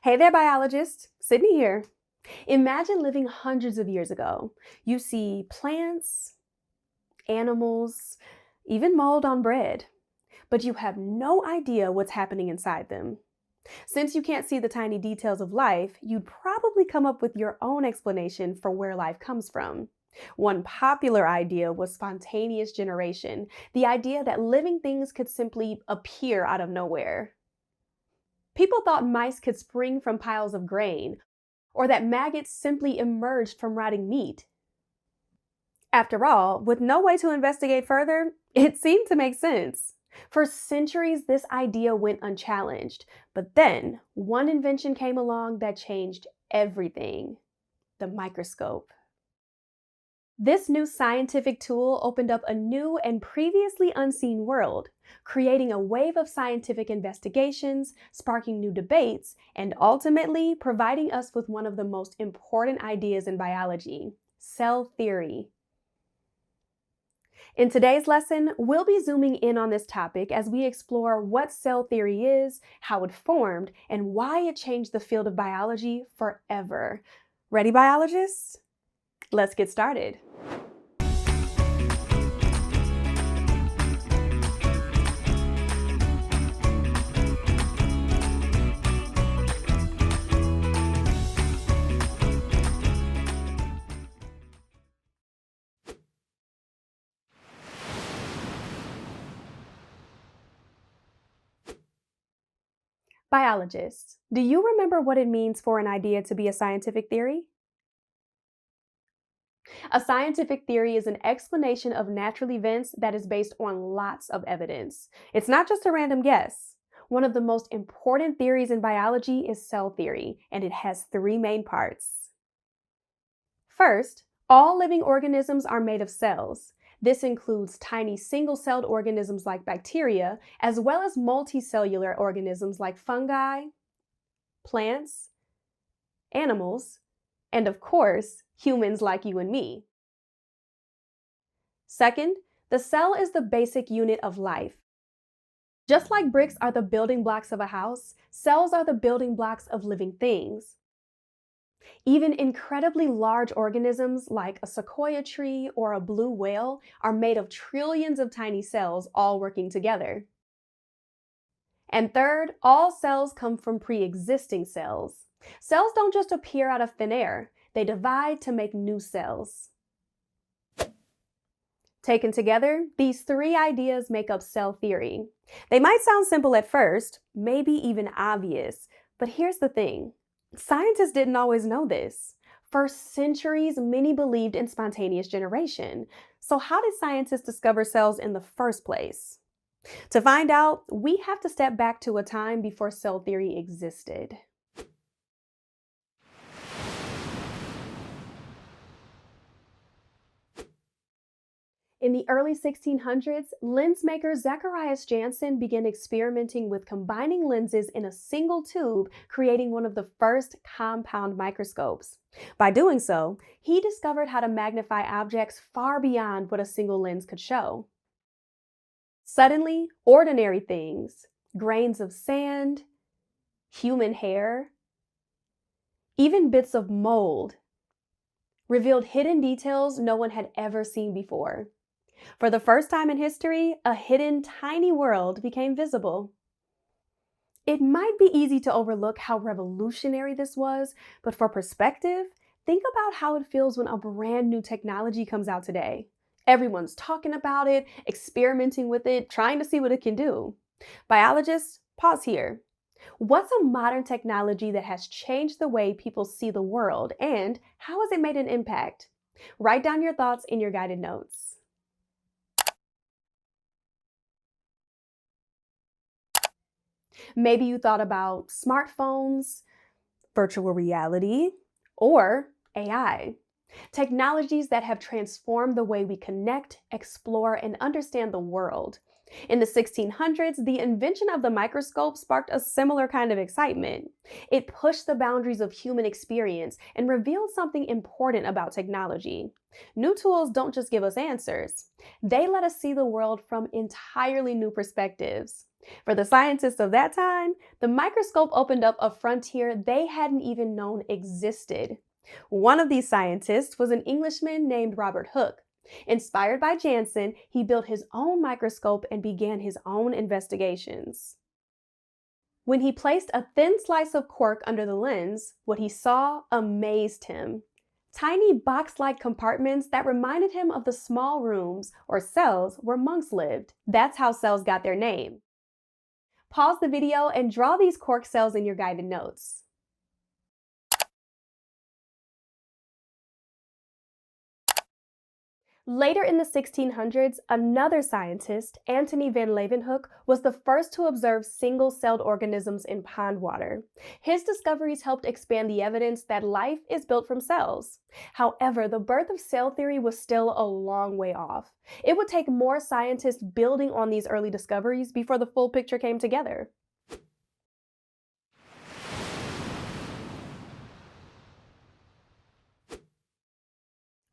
Hey there, biologist. Sydney here. Imagine living hundreds of years ago. You see plants, animals, even mold on bread, but you have no idea what's happening inside them. Since you can't see the tiny details of life, you'd probably come up with your own explanation for where life comes from. One popular idea was spontaneous generation, the idea that living things could simply appear out of nowhere. People thought mice could spring from piles of grain, or that maggots simply emerged from rotting meat. After all, with no way to investigate further, it seemed to make sense. For centuries, this idea went unchallenged, but then one invention came along that changed everything: the microscope. This new scientific tool opened up a new and previously unseen world, creating a wave of scientific investigations, sparking new debates, and ultimately providing us with one of the most important ideas in biology: cell theory. In today's lesson, we'll be zooming in on this topic as we explore what cell theory is, how it formed, and why it changed the field of biology forever. Ready, biologists? Let's get started. Biologists, do you remember what it means for an idea to be a scientific theory? A scientific theory is an explanation of natural events that is based on lots of evidence. It's not just a random guess. One of the most important theories in biology is cell theory, and it has three main parts. First, all living organisms are made of cells. This includes tiny single-celled organisms like bacteria, as well as multicellular organisms like fungi, plants, animals, and of course, humans like you and me. Second, the cell is the basic unit of life. Just like bricks are the building blocks of a house, cells are the building blocks of living things. Even incredibly large organisms like a sequoia tree or a blue whale are made of trillions of tiny cells all working together. And third, all cells come from pre-existing cells. Cells don't just appear out of thin air, they divide to make new cells. Taken together, these three ideas make up cell theory. They might sound simple at first, maybe even obvious, but here's the thing. Scientists didn't always know this. For centuries, many believed in spontaneous generation. So how did scientists discover cells in the first place? To find out, we have to step back to a time before cell theory existed. In the early 1600s, lens maker Zacharias Janssen began experimenting with combining lenses in a single tube, creating one of the first compound microscopes. By doing so, he discovered how to magnify objects far beyond what a single lens could show. Suddenly, ordinary things, grains of sand, human hair, even bits of mold, revealed hidden details no one had ever seen before. For the first time in history, a hidden, tiny world became visible. It might be easy to overlook how revolutionary this was, but for perspective, think about how it feels when a brand new technology comes out today. Everyone's talking about it, experimenting with it, trying to see what it can do. Biologists, pause here. What's a modern technology that has changed the way people see the world, and how has it made an impact? Write down your thoughts in your guided notes. Maybe you thought about smartphones, virtual reality, or AI. Technologies that have transformed the way we connect, explore, and understand the world. In the 1600s, the invention of the microscope sparked a similar kind of excitement. It pushed the boundaries of human experience and revealed something important about technology. New tools don't just give us answers, they let us see the world from entirely new perspectives. For the scientists of that time, the microscope opened up a frontier they hadn't even known existed. One of these scientists was an Englishman named Robert Hooke. Inspired by Janssen, he built his own microscope and began his own investigations. When he placed a thin slice of cork under the lens, what he saw amazed him. Tiny box-like compartments that reminded him of the small rooms, or cells, where monks lived. That's how cells got their name. Pause the video and draw these cork cells in your guided notes. Later in the 1600s, another scientist, Antony van Leeuwenhoek, was the first to observe single-celled organisms in pond water. His discoveries helped expand the evidence that life is built from cells. However, the birth of cell theory was still a long way off. It would take more scientists building on these early discoveries before the full picture came together.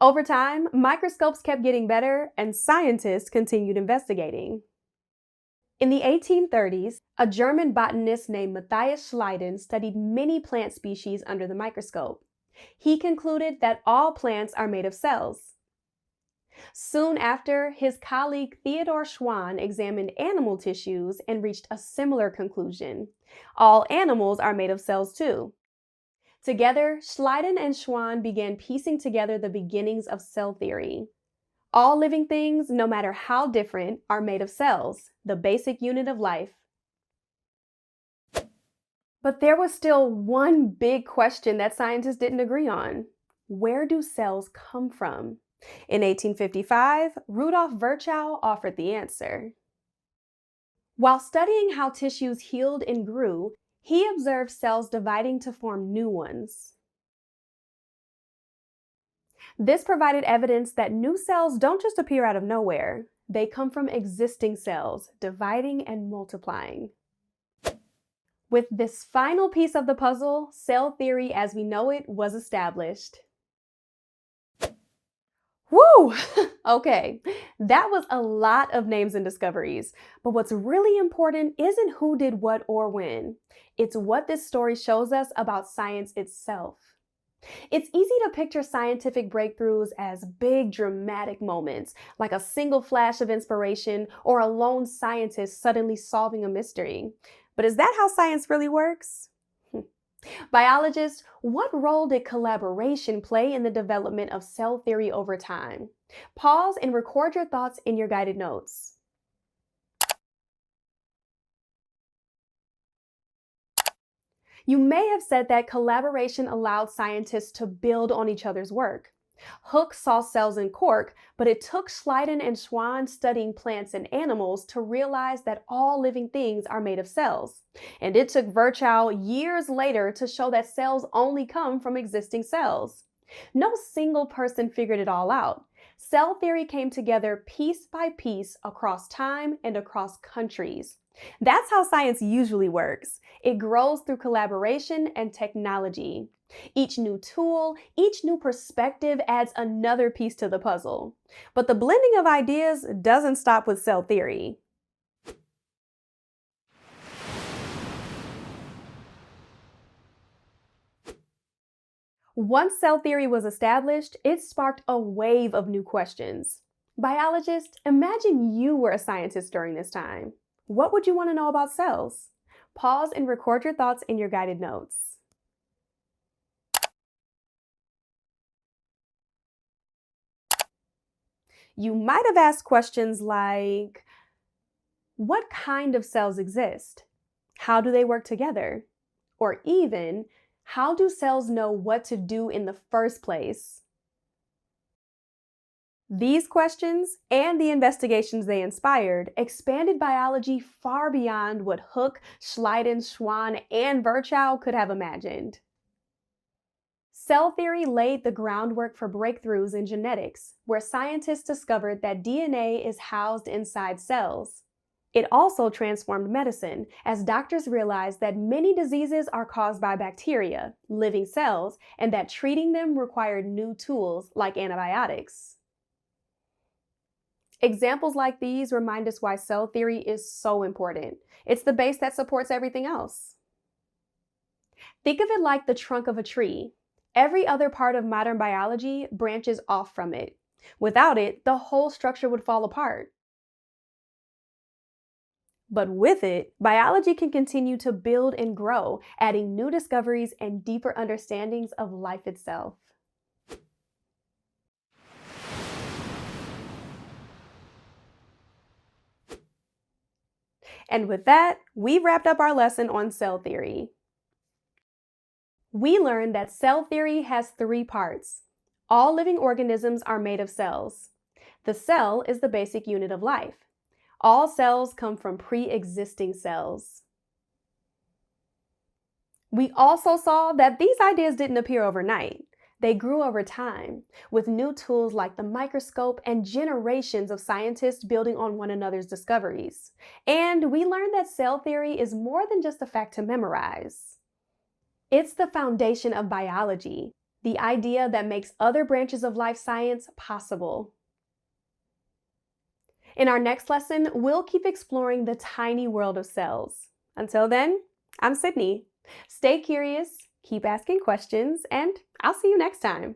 Over time, microscopes kept getting better and scientists continued investigating. In the 1830s, a German botanist named Matthias Schleiden studied many plant species under the microscope. He concluded that all plants are made of cells. Soon after, his colleague Theodor Schwann examined animal tissues and reached a similar conclusion. All animals are made of cells too. Together, Schleiden and Schwann began piecing together the beginnings of cell theory. All living things, no matter how different, are made of cells, the basic unit of life. But there was still one big question that scientists didn't agree on. Where do cells come from? In 1855, Rudolf Virchow offered the answer. While studying how tissues healed and grew, he observed cells dividing to form new ones. This provided evidence that new cells don't just appear out of nowhere. They come from existing cells, dividing and multiplying. With this final piece of the puzzle, cell theory as we know it was established. Woo! Okay, that was a lot of names and discoveries. But what's really important isn't who did what or when. It's what this story shows us about science itself. It's easy to picture scientific breakthroughs as big, dramatic moments, like a single flash of inspiration or a lone scientist suddenly solving a mystery. But is that how science really works? Biologists, what role did collaboration play in the development of cell theory over time? Pause and record your thoughts in your guided notes. You may have said that collaboration allowed scientists to build on each other's work. Hooke saw cells in cork, but it took Schleiden and Schwann studying plants and animals to realize that all living things are made of cells. And it took Virchow years later to show that cells only come from existing cells. No single person figured it all out. Cell theory came together piece by piece across time and across countries. That's how science usually works. It grows through collaboration and technology. Each new tool, each new perspective adds another piece to the puzzle. But the blending of ideas doesn't stop with cell theory. Once cell theory was established, it sparked a wave of new questions. Biologists, imagine you were a scientist during this time. What would you want to know about cells? Pause and record your thoughts in your guided notes. You might have asked questions like, what kind of cells exist? How do they work together? Or even, how do cells know what to do in the first place? These questions and the investigations they inspired expanded biology far beyond what Hooke, Schleiden, Schwann, and Virchow could have imagined. Cell theory laid the groundwork for breakthroughs in genetics, where scientists discovered that DNA is housed inside cells. It also transformed medicine, as doctors realized that many diseases are caused by bacteria, living cells, and that treating them required new tools like antibiotics. Examples like these remind us why cell theory is so important. It's the base that supports everything else. Think of it like the trunk of a tree. Every other part of modern biology branches off from it. Without it, the whole structure would fall apart. But with it, biology can continue to build and grow, adding new discoveries and deeper understandings of life itself. And with that, we wrapped up our lesson on cell theory. We learned that cell theory has three parts. All living organisms are made of cells. The cell is the basic unit of life. All cells come from pre-existing cells. We also saw that these ideas didn't appear overnight. They grew over time, with new tools like the microscope and generations of scientists building on one another's discoveries. And we learned that cell theory is more than just a fact to memorize. It's the foundation of biology, the idea that makes other branches of life science possible. In our next lesson, we'll keep exploring the tiny world of cells. Until then, I'm Sydney. Stay curious, keep asking questions, and I'll see you next time.